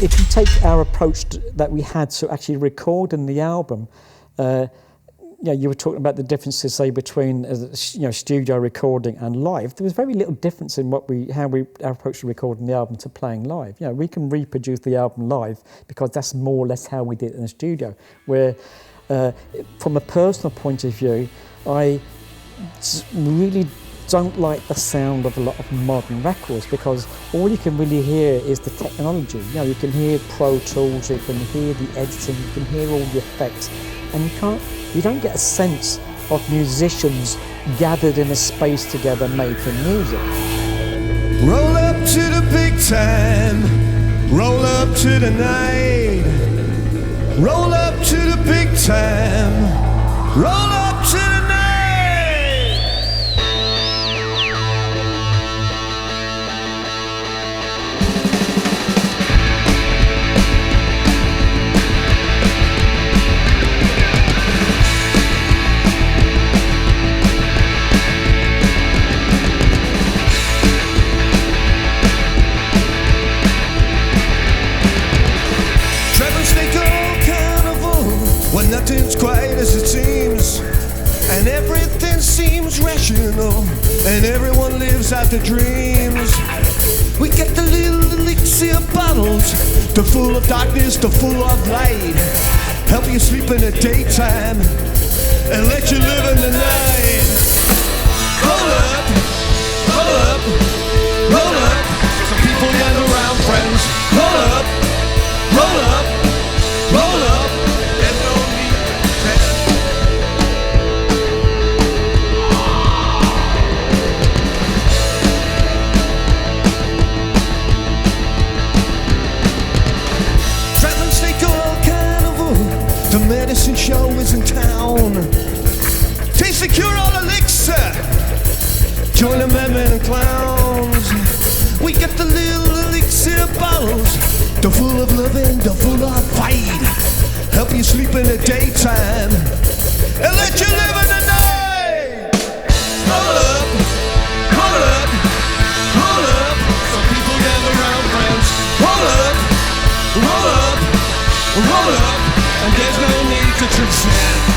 If you take our approach that we had to actually recording the album, you were talking about the differences, say, between studio recording and live. There was very little difference in our approach to recording the album to playing live. We can reproduce the album live because that's more or less how we did it in the studio. Where, from a personal point of view, I really don't like the sound of a lot of modern records because all you can really hear is the technology. You can hear Pro Tools, you can hear the editing, you can hear all the effects, and you don't get a sense of musicians gathered in a space together making music. Roll up to the big time, roll up to the night, roll up to the big time, roll up to the night. Nothing's quite as it seems, and everything seems rational, and everyone lives out their dreams. We get the little elixir bottles, the full of darkness, the full of light, help you sleep in the daytime, and let you live in the night. Roll up, roll up, roll up, some people gather around friends. Roll up, roll up, roll up. The medicine show is in town. Taste the cure-all elixir. Join the madmen and clowns. We get the little elixir bottles, the full of loving, the full of fight, help you sleep in the daytime and let you live in the night. Roll up, roll up, roll up. Some people gather around friends. Roll up, roll up, roll up. And there's no need to transcend.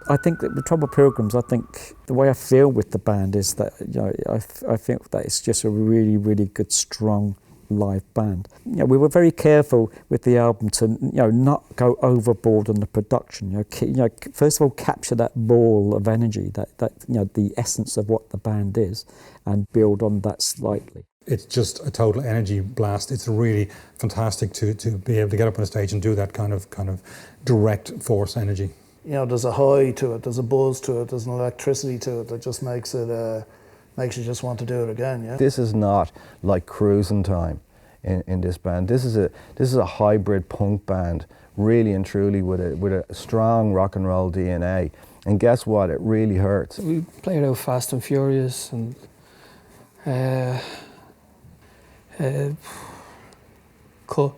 I think that with Trouble Pilgrims, I think the way I feel with the band is that I think that it's just a really, really good, strong live band. We were very careful with the album to not go overboard on the production. First of all, capture that ball of energy, that the essence of what the band is, and build on that slightly. It's just a total energy blast. It's really fantastic to be able to get up on a stage and do that kind of direct force energy. There's a high to it, there's a buzz to it, there's an electricity to it that just makes you just want to do it again. Yeah. This is not like cruising time in this band. This is a hybrid punk band, really and truly with a strong rock and roll DNA. And guess what? It really hurts. We played out Fast and Furious and cool.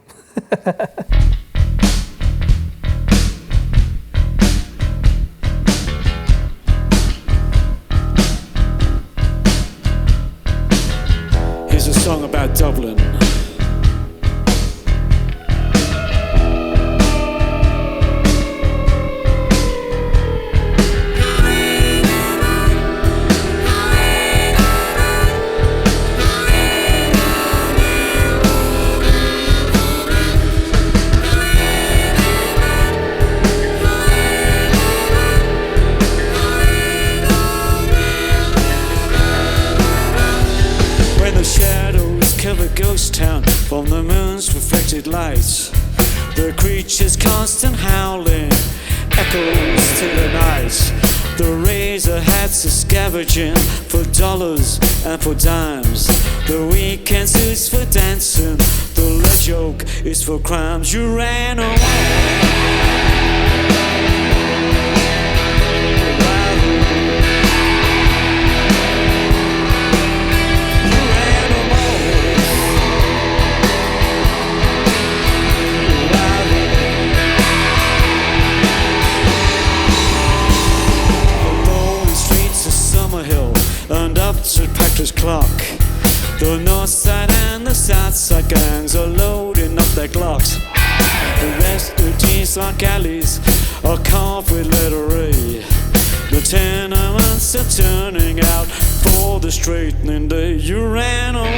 Here's a song about Dublin. light. The creature's constant howling echoes to the night. The razor hats are scavenging for dollars and for dimes. The weekend suits for dancing. The lead joke is for crimes. You ran away. And up to Patrick's clock. The north side and the south side gangs are loading up their Glocks. The refugees like alleys are carved with letter A. The tenements are turning out for the straightening day. You ran away.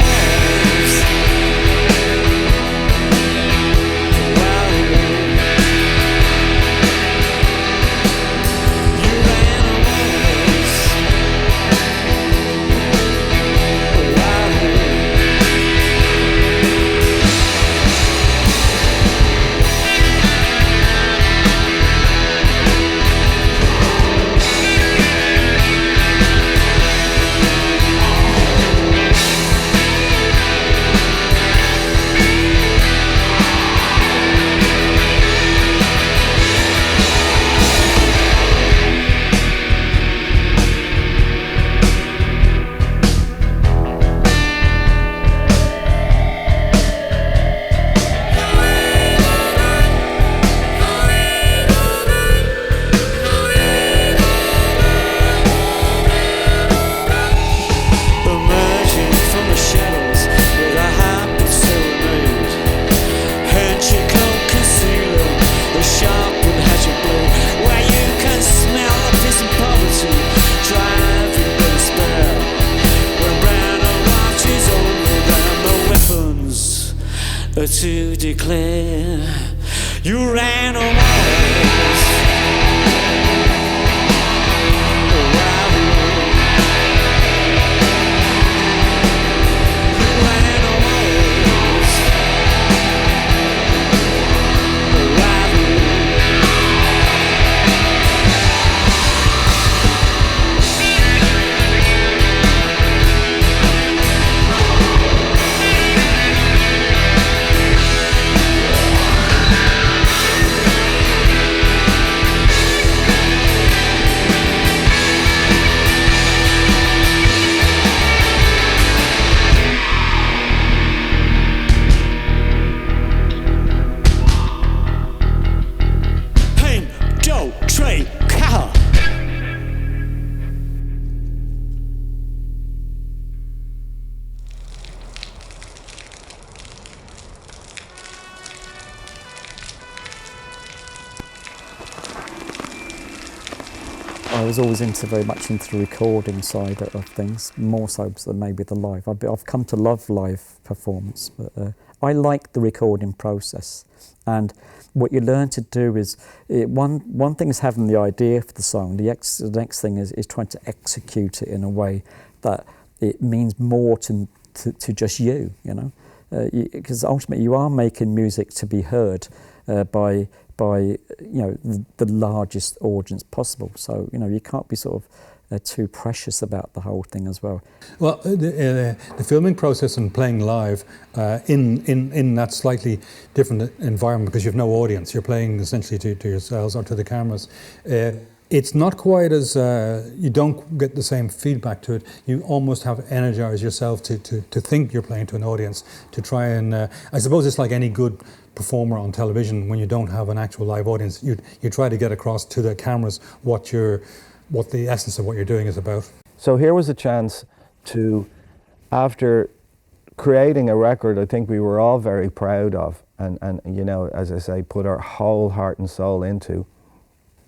To declare you ran away. I was always very much into the recording side of things, more so than maybe the live. I've come to love live performance, but I like the recording process. And what you learn to do is, one thing is having the idea for the song, the next thing is trying to execute it in a way that it means more to just you know? Because ultimately you are making music to be heard by the largest audience possible. So you can't be sort of too precious about the whole thing as well. Well, the filming process and playing live in that slightly different environment, because you have no audience, you're playing essentially to yourselves or to the cameras. It's not quite as, you don't get the same feedback to it. You almost have to energize yourself to think you're playing to an audience, to try and, I suppose it's like any good performer on television. When you don't have an actual live audience, you try to get across to the cameras what the essence of what you're doing is about. So here was a chance to, after creating a record I think we were all very proud of, and as I say, put our whole heart and soul into.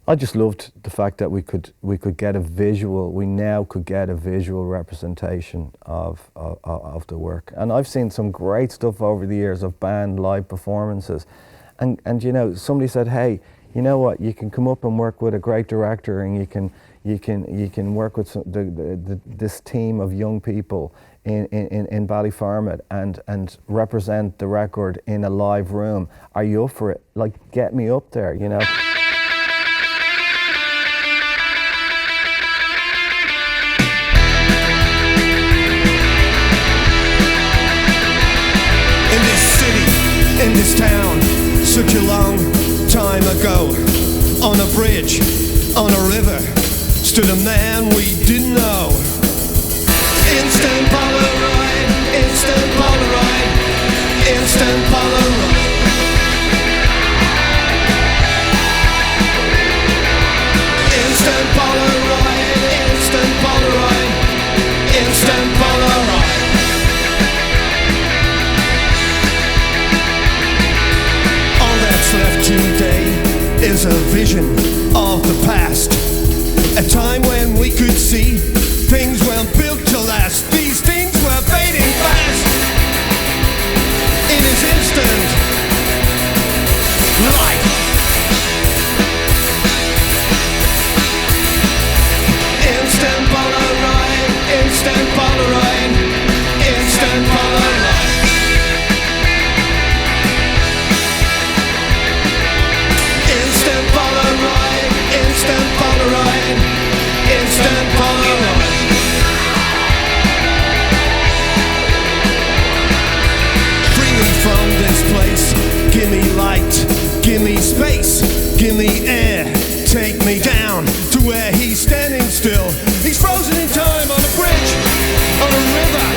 I just loved the fact that we could get a visual. We now could get a visual representation of the work. And I've seen some great stuff over the years of band live performances, and somebody said, hey, you know what? You can come up and work with a great director, and you can work with this team of young people in Ballyfermot and represent the record in a live room. Are you up for it? Like, get me up there, you know? In this city, in this town, such a long time ago, on a bridge, on a river, stood a man we didn't know. Instant Polaroid, instant Polaroid, instant Polaroid. Instant Polaroid, instant Polaroid, instant Polaroid. All that's left today is a vision of the past, a time when we could see things weren't built to last. These things were fading fast. It is instant life. Instant Polaroid, instant Polaroid, instant Polaroid. Instant Polaroid, instant Polaroid, instant Polaroid. Free me from this place, give me light, give me space, give me air, take me down to where he's standing still. He's frozen in time on a bridge, on a river,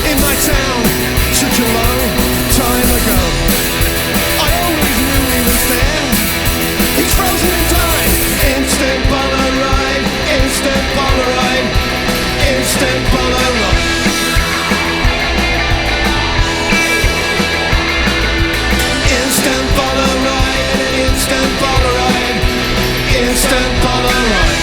in my town, such a long time ago. I always knew he was there. He's frozen in time. Instant Polaroid, instant Polaroid, instant Polaroid. Instant Polaroid, instant Polaroid, instant Polaroid.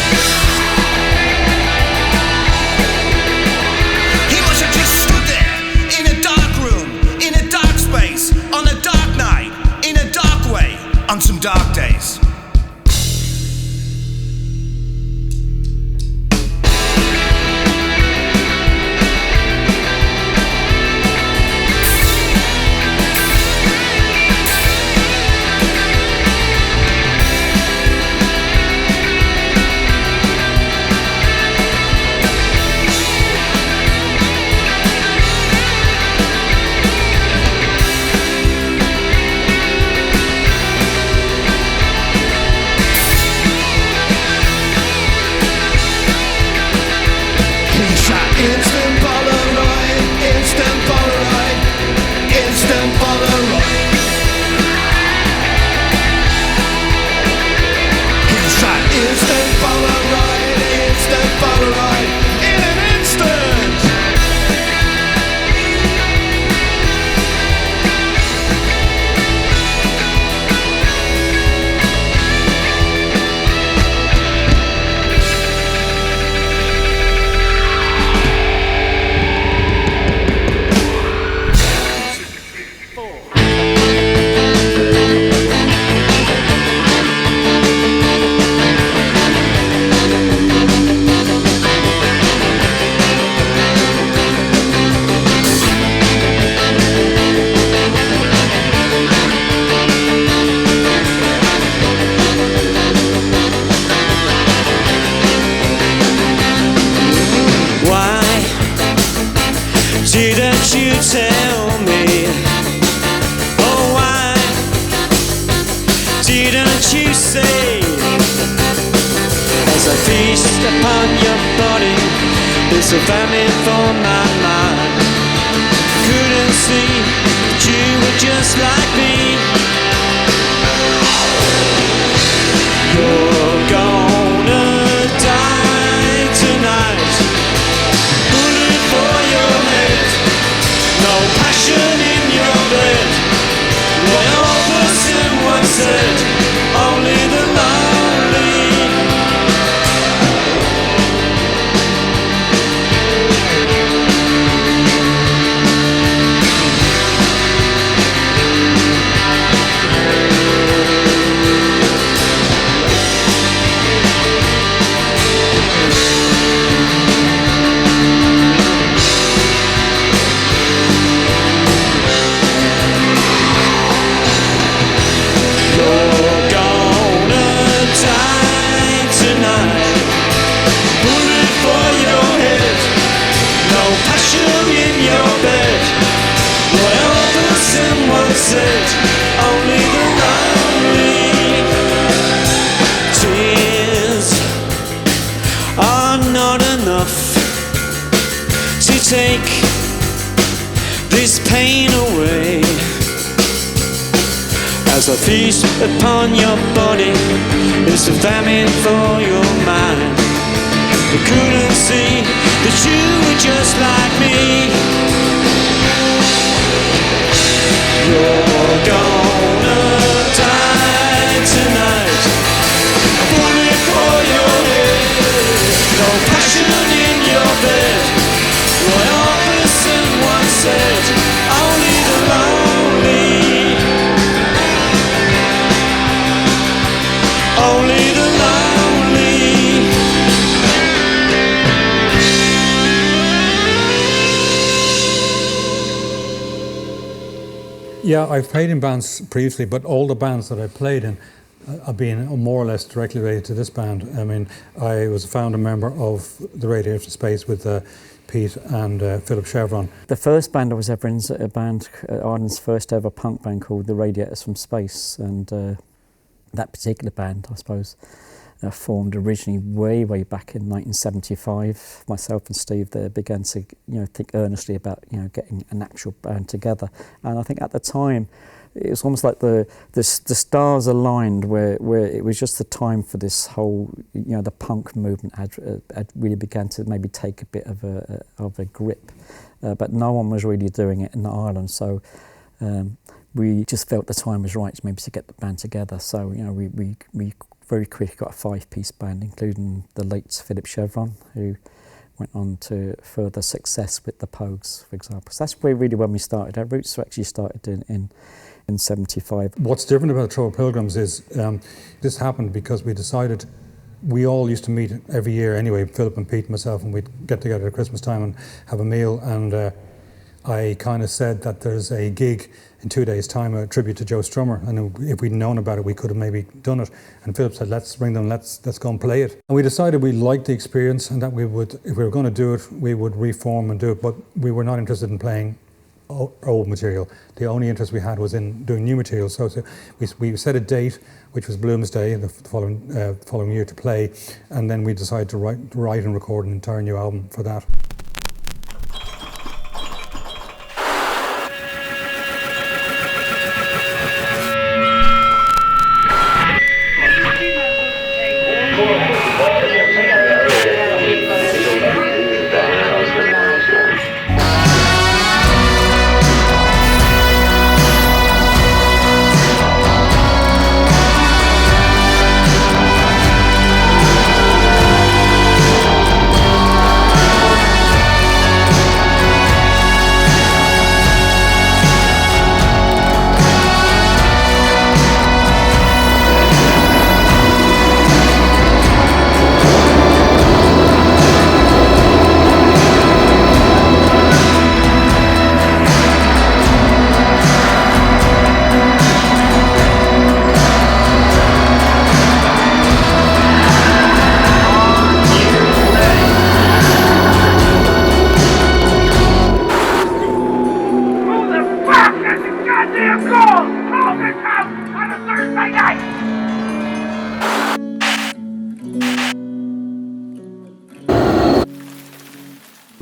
He must have just stood there in a dark room, in a dark space, on a dark night, in a dark way, on some dark days. Instant Polaroid, instant Polaroid, instant Polaroid. He shot instant Polaroid, instant Polaroid, in an instant. Didn't you tell me? Oh, why didn't you say? As I feast upon your body, there's a famine for my mind. Couldn't see that you were just like me. You're gonna die tonight. Bullet for your head, no passion in your blood. My old person once said, only the lonely. as a feast upon your body, it's a famine for your mind. I couldn't see that you were just like me. You're gonna die tonight. A bullet for your head, no passion in your bed. Roy Orbison once said, only the lonely, only the lonely. Yeah, I've played in bands previously, but all the bands that I played in have been more or less directly related to this band. I mean, I was a founder member of the Radiator Space with Pete and Philip Chevron. The first band I was ever in is a band, Ireland's first ever punk band called the Radiators from Space, and that particular band, I suppose, formed originally way back in 1975. Myself and Steve there began to think earnestly about getting an actual band together, and I think at the time it was almost like the stars aligned where it was just the time for this whole the punk movement had really began to maybe take a bit of a grip, but no one was really doing it in Ireland, so we just felt the time was right maybe to get the band together. So we very quickly got a 5-piece band, including the late Philip Chevron, who went on to further success with the Pogues, for example. So that's really when we started. Our roots actually started in 75. What's different about Troll Pilgrims is this happened because we decided, we all used to meet every year anyway, Philip and Pete and myself, and we'd get together at Christmas time and have a meal, and I kind of said that there's a gig in 2 days' time, a tribute to Joe Strummer, and if we'd known about it, we could have maybe done it. And Philip said, let's bring them, let's go and play it. And we decided we liked the experience and that we would, if we were going to do it, we would reform and do it, but we were not interested in playing old material. The only interest we had was in doing new material. So we set a date, which was Bloomsday, the following year to play, and then we decided to write and record an entire new album for that.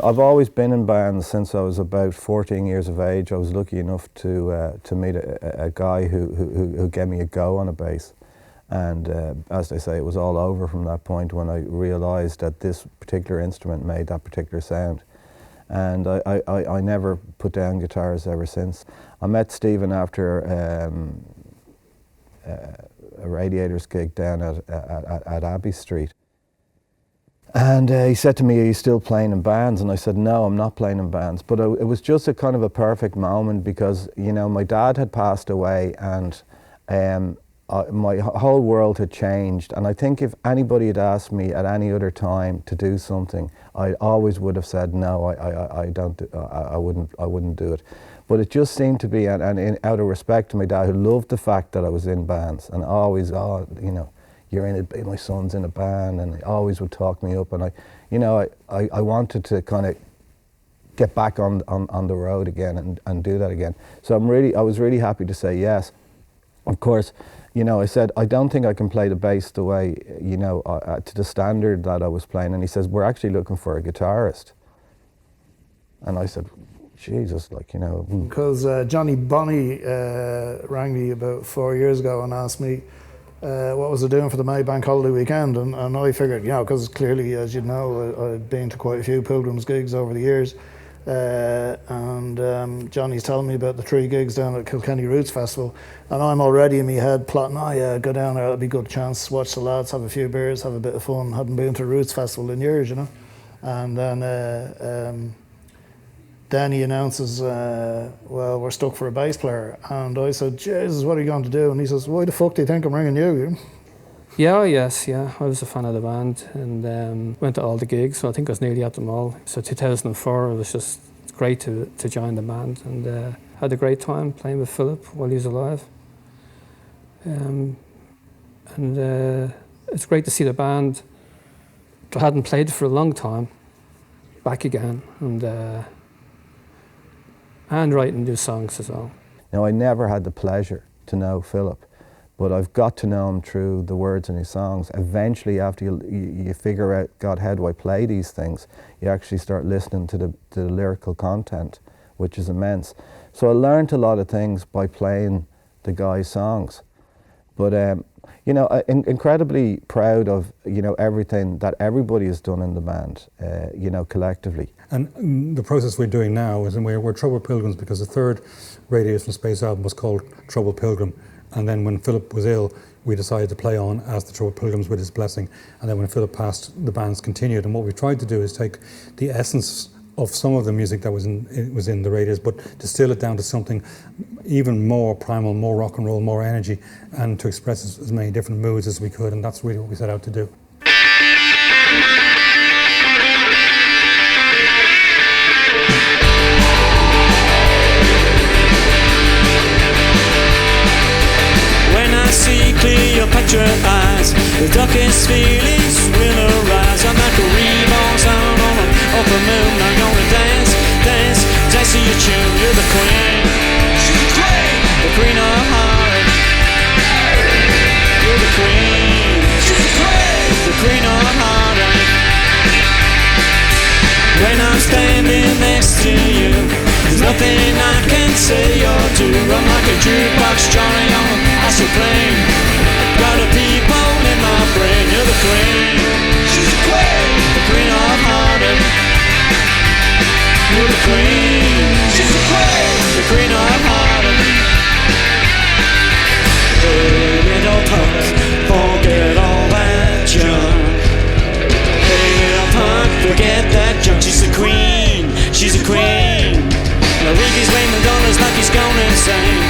I've always been in bands since I was about 14 years of age. I was lucky enough to meet a guy who gave me a go on a bass. And as they say, it was all over from that point when I realised that this particular instrument made that particular sound. And I never put down guitars ever since. I met Stephen after a Radiators gig down at Abbey Street. And he said to me, are you still playing in bands? And I said, no, I'm not playing in bands. But it was just a kind of a perfect moment because, you know, my dad had passed away and my whole world had changed. And I think if anybody had asked me at any other time to do something, I always would have said, no, I wouldn't do it. But it just seemed to be, and out of respect to my dad, who loved the fact that I was in bands and always, you know, you're in it, my son's in a band, and he always would talk me up, and I wanted to kind of get back on the road again and do that again. So I was really happy to say yes. Of course, you know, I said, I don't think I can play the bass the way, you know, to the standard that I was playing, and he says, we're actually looking for a guitarist. And I said, Jesus, like, you know. Because Johnny Bonney rang me about 4 years ago and asked me what was I doing for the May Bank holiday weekend, and I figured, you know, because clearly, as you know, I'd been to quite a few Pilgrims gigs over the years, and Johnny's telling me about the 3 gigs down at Kilkenny Roots Festival, and I'm already in my head plotting, oh yeah, go down there, it'll be a good chance, watch the lads, have a few beers, have a bit of fun. Hadn't been to a Roots Festival in years, you know. And then he announces, well, we're stuck for a bass player. And I said, Jesus, what are you going to do? And he says, why the fuck do you think I'm ringing you? Yeah, yes, yeah. I was a fan of the band and went to all the gigs. So I think I was nearly at them all. So 2004, it was just great to join the band, and had a great time playing with Philip while he was alive. It's great to see the band that hadn't played for a long time back again, and writing new songs as well. Now, I never had the pleasure to know Philip, but I've got to know him through the words in his songs. Eventually, after you figure out, God, how do I play these things, you actually start listening to the lyrical content, which is immense. So I learned a lot of things by playing the guy's songs. But you know, incredibly proud of, you know, everything that everybody has done in the band, you know, collectively. And the process we're doing now is, and we're Troubled Pilgrims, because the third Radiators from Space album was called Troubled Pilgrim. And then when Philip was ill, we decided to play on as the Troubled Pilgrims with his blessing. And then when Philip passed, the band's continued. And what we tried to do is take the essence of some of the music that was in the Radiators, but distill it down to something even more primal, more rock and roll, more energy, and to express as many different moods as we could. And that's really what we set out to do. Cleopatra eyes, the darkest feelings will arise. I'm like a reborn sound on an open moon. I'm gonna dance, dance, dance to your tune. You're the queen, she's the queen, the queen of hearts. You're the queen, she's the queen, the queen of hearts. When I'm standing next to you, there's nothing I can say or do. I'm like a jukebox Johnny on an acid plane. Got a people in my brain. You're the queen, she's the queen, the queen of heartache. You're the queen, she's the queen, the queen of heartache. Hey, little punk, forget all that junk. Hey, little punk, forget that junk. She's the queen, she's the queen. Now Ricky's waving dollars like he's gone insane.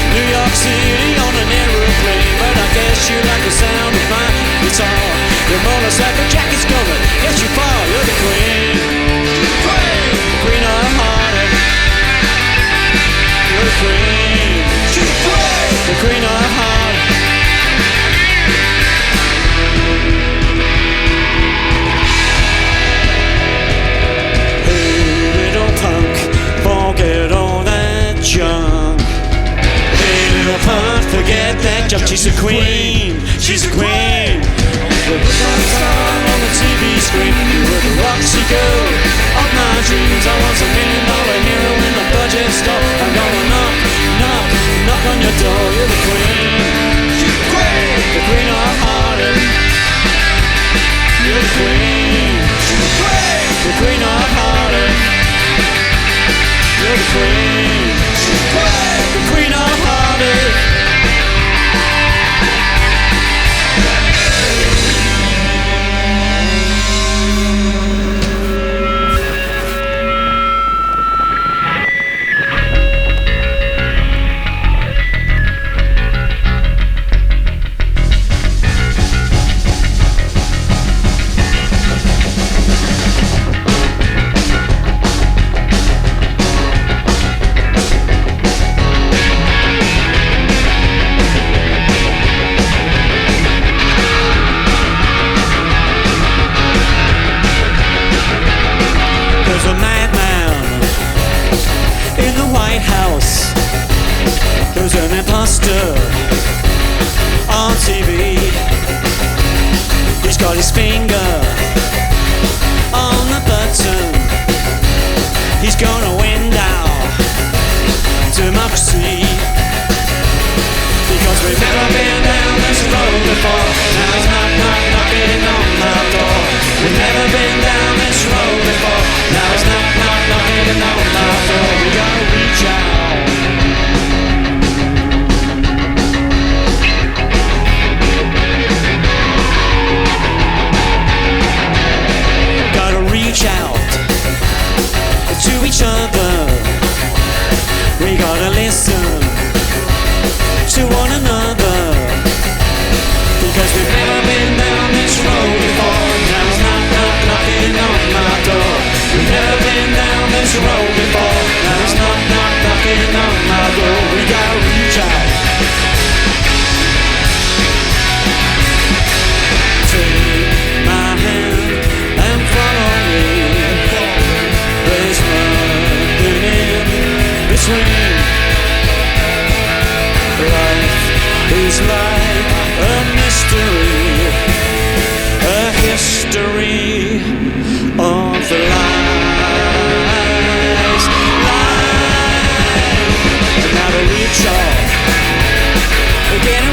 New York City on an aeroplane, but I guess you like the sound of my guitar. Your motorcycle jacket's covered, yes you fall. You're the queen, the queen of heartache. You're the queen, the queen of heartache. Hey little punk, forget all that junk. Little punk, forget that junk. She's a queen, she's a queen. The book on the TV screen. You were the Roxy girl of my dreams. I was $1 million hero in the budget store. I'm gonna knock, knock, knock on your door. You're the queen, she's the queen, the queen of heartache. You're the queen, she's the queen, the queen of heartache. You're the queen, she's the queen, the queen of heartache. There's an imposter on TV. He's got his finger on the button. He's gonna win now.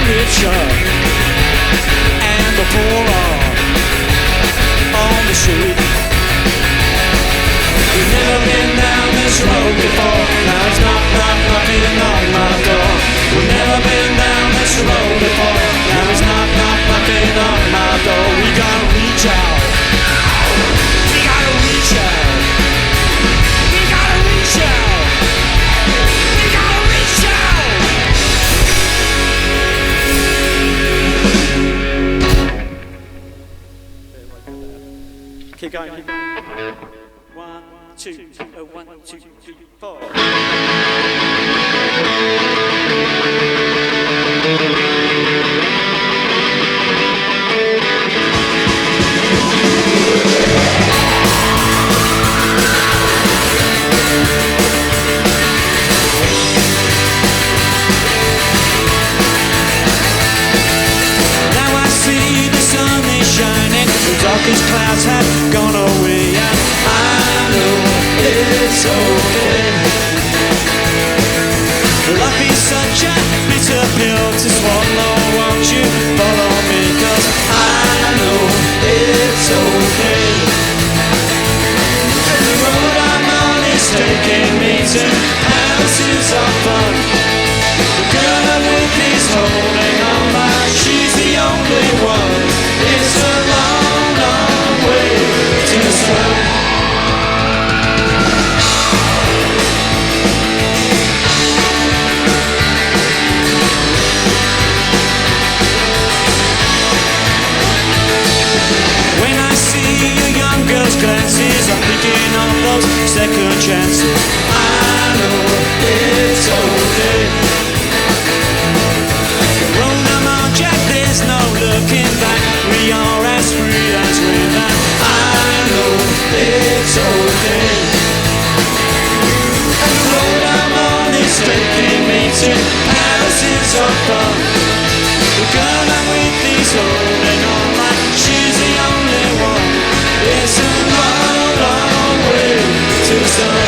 richer, and the poorer on the street. We've never been down this road before. Now it's knocking on my door. We've never been down this road before. Now it's knocking on my door. We gotta reach out. We gotta reach out. We gotta reach out. We gotta reach out. Keep going. 1, 2, 1, 2, 3, 4. Now I see the sun is shining, the darkest clouds have gone away, and I know it's okay. Life is such a bitter pill to swallow. Won't you follow me? 'Cause I know it's okay. And the road I'm on is taking me to houses of fun. The girl I'm with is holding on, but she's the only one. It's a long, long way to the sun. When I see a young girl's glances, I'm thinking of those second chances. I know it's okay. The road I'm on, Jack, there's no looking back. We are as free as we're not. I know it's okay. And the road I'm on is taking me to palaces of fun. The girl I'm with is holding on like she's the only one. It's a long, long way to the sun.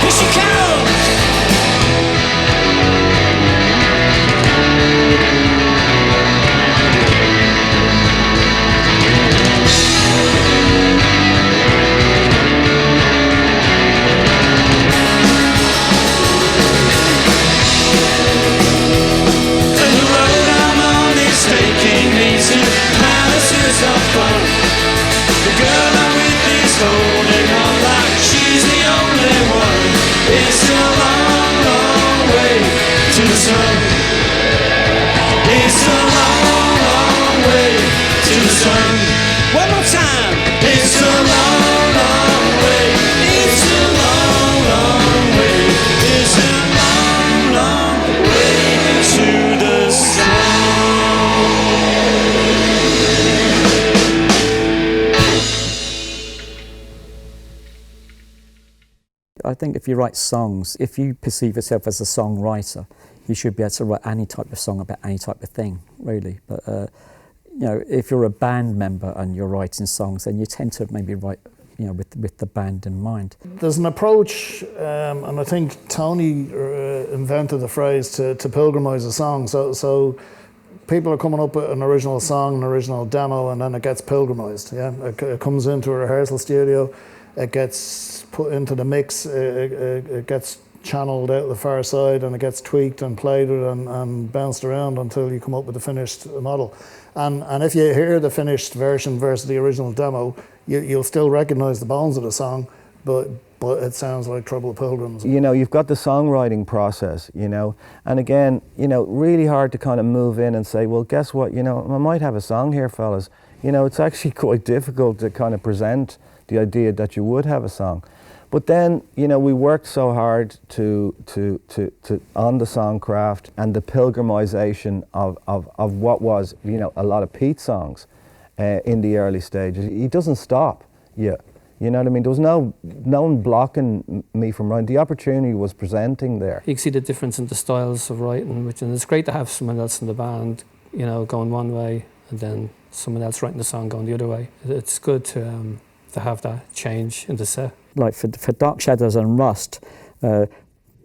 Here she comes! And the road I'm on is taking me to palaces of fun. The girl I'm with is holding on like she's the only one. It's a long, long way to the sun. It's a long, long way to the sun. One more time. It's a long, long way. It's a long, long way. It's a long, long way to the sun. I think if you write songs, if you perceive yourself as a songwriter, you should be able to write any type of song about any type of thing, really. But you know, if you're a band member and you're writing songs, then you tend to maybe write, you know, with the band in mind. There's an approach, and I think Tony invented the phrase to pilgrimise a song. So people are coming up with an original song, an original demo, and then it gets pilgrimised. Yeah, it comes into a rehearsal studio, it gets put into the mix, it gets channeled out the far side, and it gets tweaked and played with and bounced around until you come up with the finished model. And if you hear the finished version versus the original demo, you'll still recognise the bones of the song, but it sounds like Troubled Pilgrims. You know, you've got the songwriting process, you know, and again, you know, really hard to kind of move in and say, well, guess what, you know, I might have a song here, fellas. You know, it's actually quite difficult to kind of present the idea that you would have a song. But then, you know, we worked so hard to on the songcraft and the pilgrimization of what was, you know, a lot of Pete's songs in the early stages. He doesn't stop. Yeah. You know what I mean? There was no one blocking me from writing. The opportunity was presenting there. You can see the difference in the styles of writing, and it's great to have someone else in the band, you know, going one way and then someone else writing the song going the other way. It's good to have that change in the set. Like for Dark Shadows and Rust,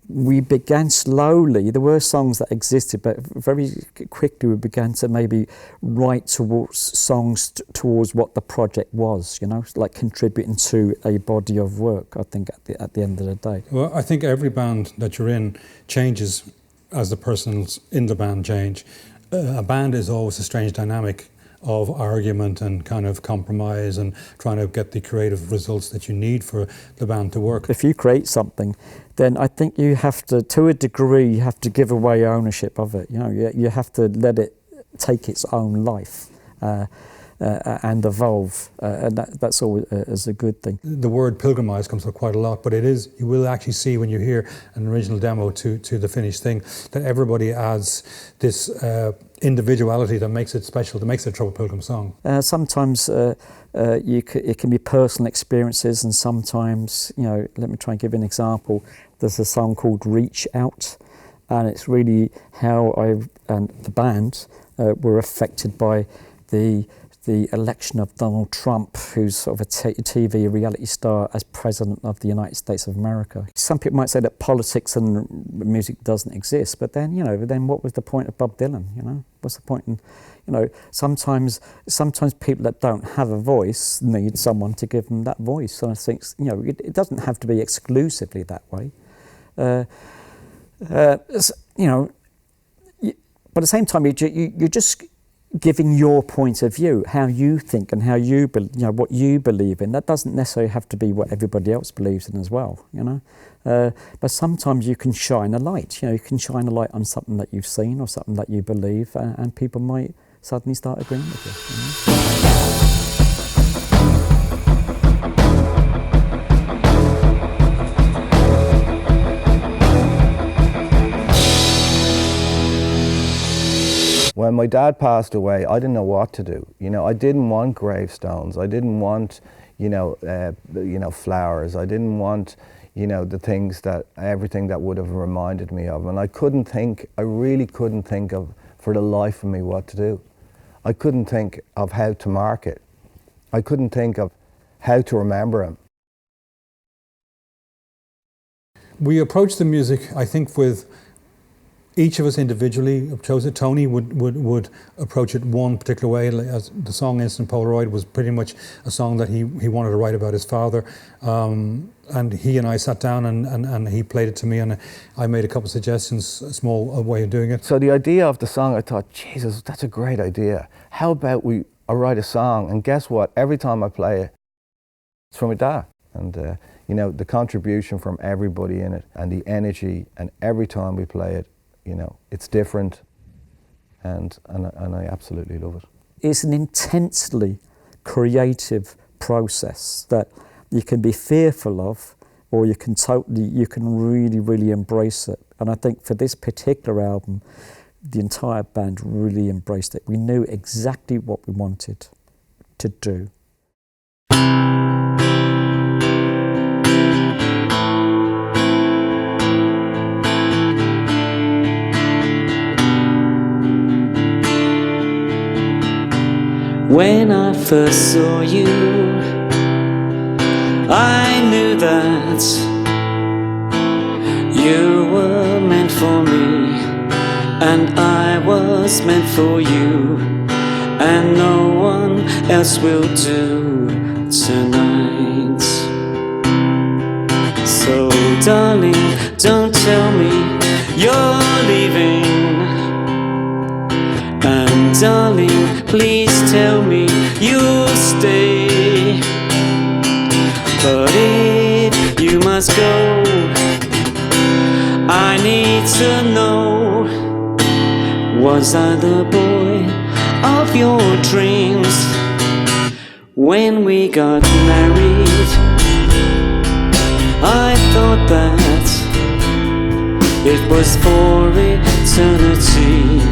we began slowly, there were songs that existed, but very quickly we began to maybe write songs towards what the project was, you know, like contributing to a body of work, I think, at the end of the day. Well, I think every band that you're in changes as the persons in the band change. A band is always a strange dynamic of argument and kind of compromise and trying to get the creative results that you need for the band to work. If you create something, then I think you have to a degree, you have to give away ownership of it. You know, you have to let it take its own life and evolve, and that's always a good thing. The word pilgrimise comes up quite a lot, but it is, you will actually see when you hear an original demo to the finished thing, that everybody adds this individuality that makes it special, that makes it a Troubled Pilgrim song. Sometimes it can be personal experiences, and sometimes, you know, let me try and give you an example. There's a song called Reach Out, and it's really how I and the band were affected by the election of Donald Trump, who's sort of a TV reality star, as President of the United States of America. Some people might say that politics and music doesn't exist, but then, you know, then what was the point of Bob Dylan, you know? What's the point in, you know, sometimes people that don't have a voice need someone to give them that voice. So I think, you know, it doesn't have to be exclusively that way. You know, but at the same time, you're just giving your point of view, how you think and how you what you believe in. That doesn't necessarily have to be what everybody else believes in as well, you know. But sometimes you can shine a light. You know, you can shine a light on something that you've seen or something that you believe, and people might suddenly start agreeing with you. You know? When my dad passed away, I didn't know what to do. You know, I didn't want gravestones. I didn't want, flowers. I didn't want, the things everything that would have reminded me of. And I really couldn't think of, for the life of me, what to do. I couldn't think of how to mark it. I couldn't think of how to remember him. We approach the music, I think, with each of us individually chose it. Tony would approach it one particular way. As the song Instant Polaroid was pretty much a song that he wanted to write about his father. And he and I sat down and he played it to me, and I made a couple of suggestions, a small way of doing it. So the idea of the song, I thought, Jesus, that's a great idea. How about I write a song, and guess what? Every time I play it, it's from my dad. And the contribution from everybody in it, and the energy, and every time we play it, it's different, and I absolutely love it. It's an intensely creative process that you can be fearful of, or you can really, really embrace it. And I think for this particular album, the entire band really embraced it. We knew exactly what we wanted to do. When I first saw you, I knew that you were meant for me, and I was meant for you, and no one else will do tonight. So darling, don't tell me you're leaving. And darling, please tell me you'll stay. But if you must go, I need to know, was I the boy of your dreams when we got married? I thought that it was for eternity,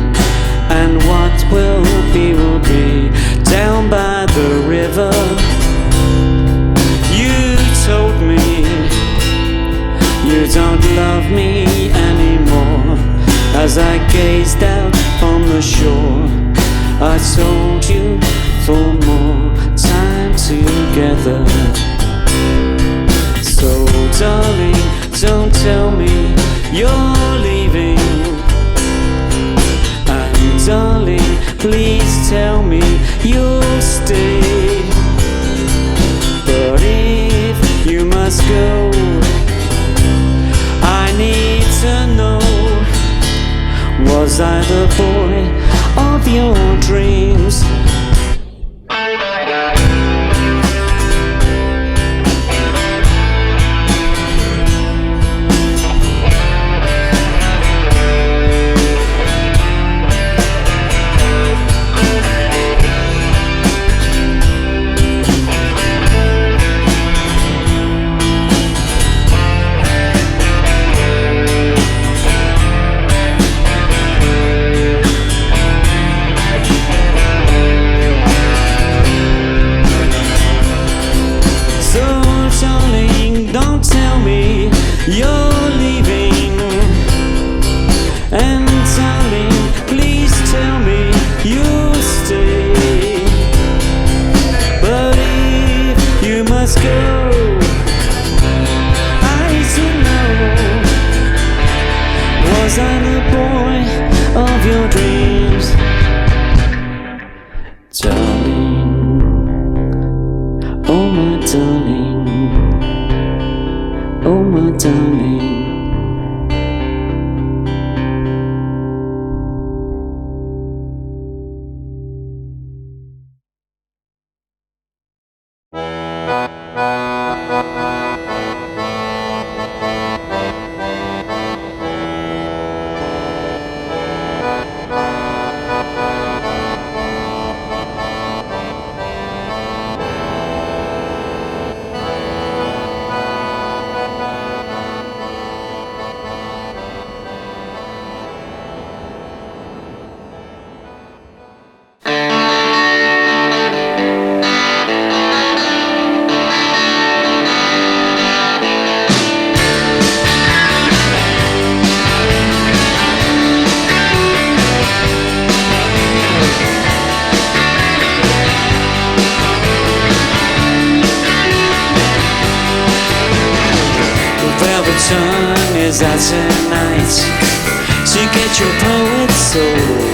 and what will be down by the river. You told me you don't love me anymore. As I gazed out on the shore, I told you for more time together. So darling, don't tell me you're leaving. And darling, please tell me you'll stay. But if you must go, I need to know, was I the boy of your dreams? You're leaving, and darling, please tell me you'll stay. But if you must go, I need to know, was I the boy of your dreams? Darling, oh my darling, oh my darling. Tongue is out tonight to get your poet's soul,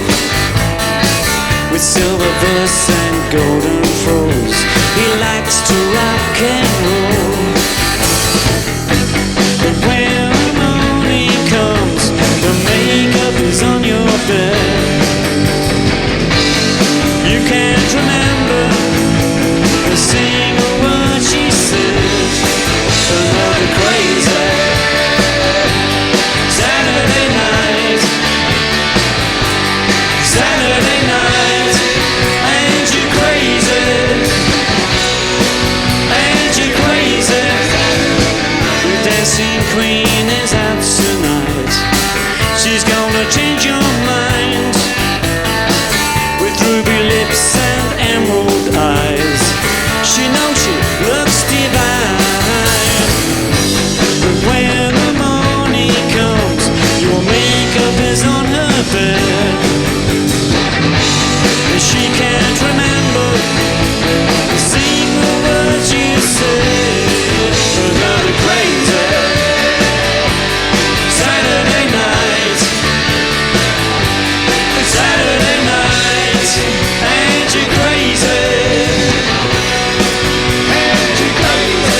with silver verse and golden prose. He likes to rock and roll. But when the morning comes, the makeup is on your bed. You can't remember a single word she said. Another crazy Saturday night, ain't you crazy? Ain't you crazy? The dancing queen is out tonight. She's gonna change your mind, with ruby lips and emerald eyes. She knows she looks divine. But when the morning comes, your makeup is on her bed, and she can't remember a single word you said. Another crazy Saturday night, ain't you crazy? Ain't you crazy?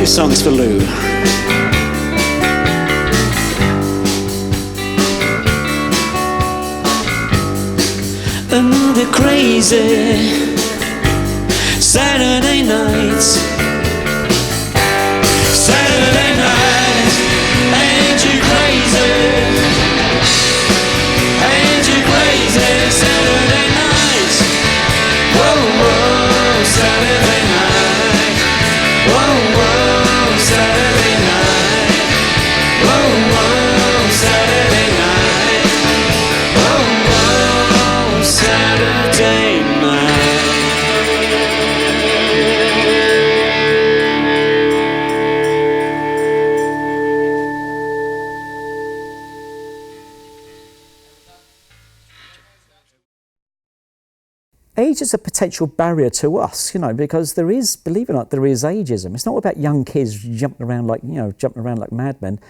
This song's for Lou. Another crazy Saturday night. Saturday night, ain't you crazy? Ain't you crazy? Saturday night. Whoa, whoa, Saturday night. age is a potential barrier to us, because there is, believe it or not, there is ageism. It's not about young kids jumping around like madmen.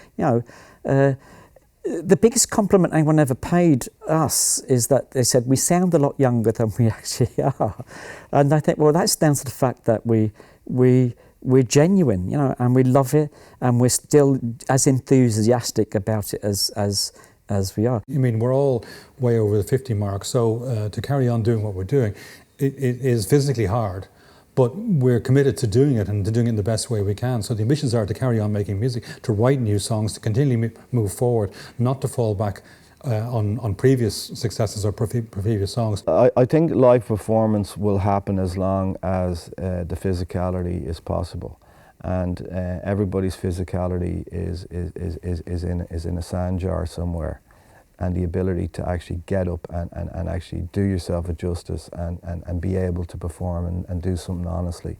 The biggest compliment anyone ever paid us is that they said we sound a lot younger than we actually are, and I think, well, that's down to the fact that we're genuine, and we love it, and we're still as enthusiastic about it as we are. I mean, we're all way over the 50 mark, so to carry on doing what we're doing, it is physically hard, but we're committed to doing it and to doing it in the best way we can. So the ambitions are to carry on making music, to write new songs, to continually move forward, not to fall back on previous successes or previous songs. I think live performance will happen as long as the physicality is possible, and everybody's physicality is in a sand jar somewhere, and the ability to actually get up and actually do yourself a justice and be able to perform and do something honestly.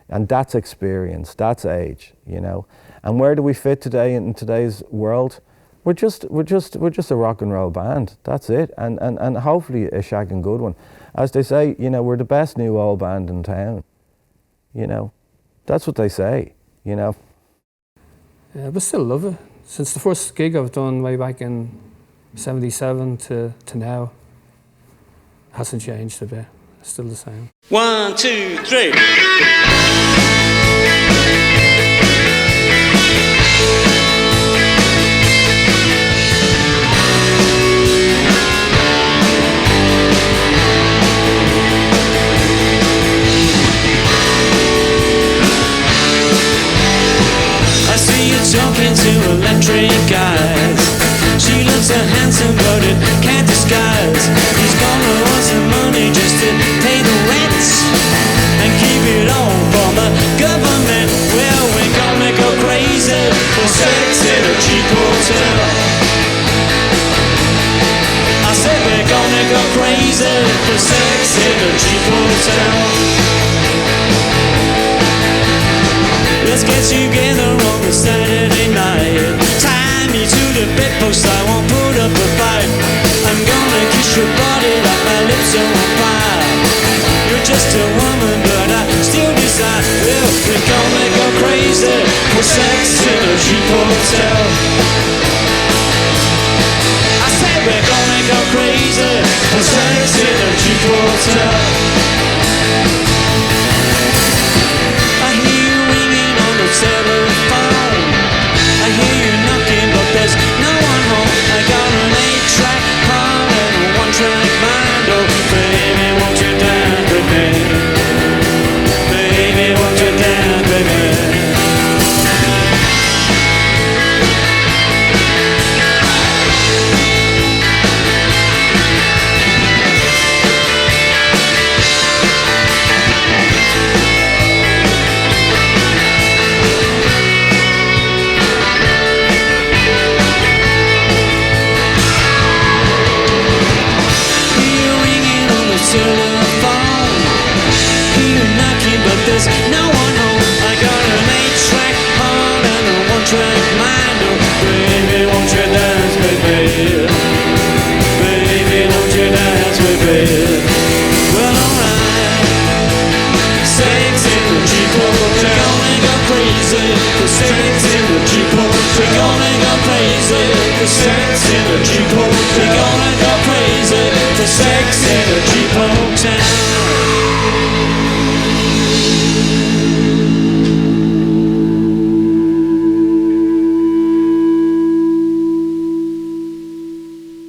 And that's experience, that's age, And where do we fit today in today's world? We're just a rock and roll band. That's it, and hopefully a shagging good one. As they say, we're the best new old band in town. That's what they say. Yeah, but still love it. Since the first gig I've done way back in '77 to now, hasn't changed a bit. It's still the same. 1, 2, 3. Talking to electric eyes. She looks so handsome, but it can't disguise. He's gonna want some money just to pay the rent and keep it all from the government. Well, we're gonna go crazy for sex in a cheap hotel. I said we're gonna go crazy for sex in a cheap hotel. Let's get together on a Saturday night. Tie me to the bedpost, I won't put up a fight. I'm gonna kiss your body like my lips are on fire. You're just a woman, but I still decide. Well, we're gonna go crazy for sex in a cheap hotel. I said we're gonna go crazy for sex in a cheap hotel. Telephone. I hear you knocking, but there's no one home. I got an 8-track car and a 1-track mind. Oh, baby, won't you dance with me? Baby, won't you dance with me? There's no one home. I got an 8-track heart and a 1-track mind. Oh, baby, won't you dance with me? Baby, won't you dance with me? Well, alright. Sex in the cheap hotel. We're gonna go crazy for sex in the cheap hotel. We're gonna go crazy for sex in the cheap hotel. We're gonna go crazy for sex in the cheap hotel.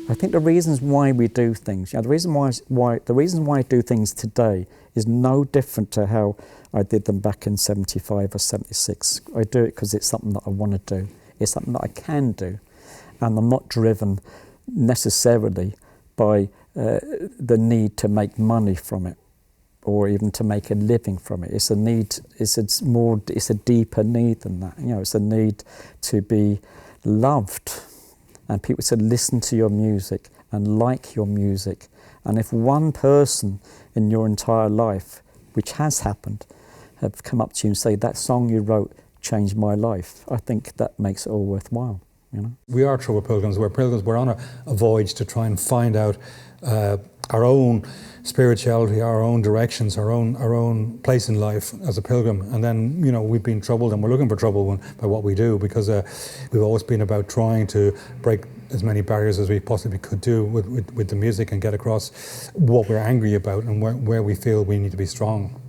I think the reasons why we do things, the reason why I do things today is no different to how I did them back in 75 or 76. I do it because it's something that I want to do. It's something that I can do, and I'm not driven necessarily by the need to make money from it, or even to make a living from it. It's a need. It's a deeper need than that. It's a need to be loved. And people to listen to your music and like your music. And if one person in your entire life, which has happened, have come up to you and say, that song you wrote changed my life, I think that makes it all worthwhile. We are Trouble Pilgrims. We're on a voyage to try and find out our own spirituality, our own directions, our own place in life as a pilgrim. And then, you know, we've been troubled, and we're looking for trouble by what we do, because we've always been about trying to break as many barriers as we possibly could do with the music, and get across what we're angry about and where we feel we need to be strong.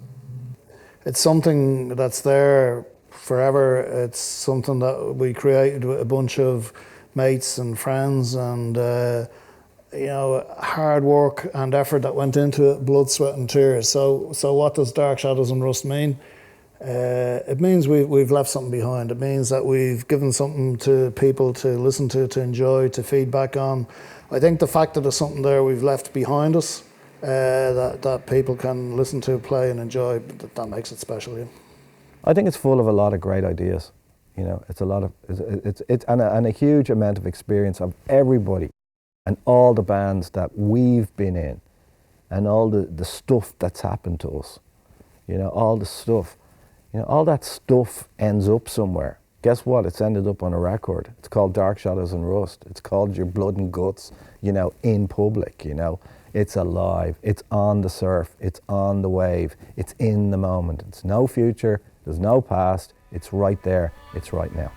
It's something that's there forever. It's something that we created with a bunch of mates and friends, and you know, hard work and effort that went into it, blood, sweat and tears. So what does Dark Shadows and Rust mean? It means we've left something behind. It means that we've given something to people to listen to enjoy, to feedback on. I think the fact that there's something there we've left behind us that people can listen to, play and enjoy, that makes it special. Yeah. I think it's full of a lot of great ideas. You know, it's a lot of and a huge amount of experience of everybody, and all the bands that we've been in, and all the stuff that's happened to us. You know, all the stuff. You know, all that stuff ends up somewhere. Guess what? It's ended up on a record. It's called Dark Shadows and Rust. It's called Your Blood and Guts, you know, in public, you know. It's alive. It's on the surf. It's on the wave. It's in the moment. It's no future. There's no past. It's right there. It's right now.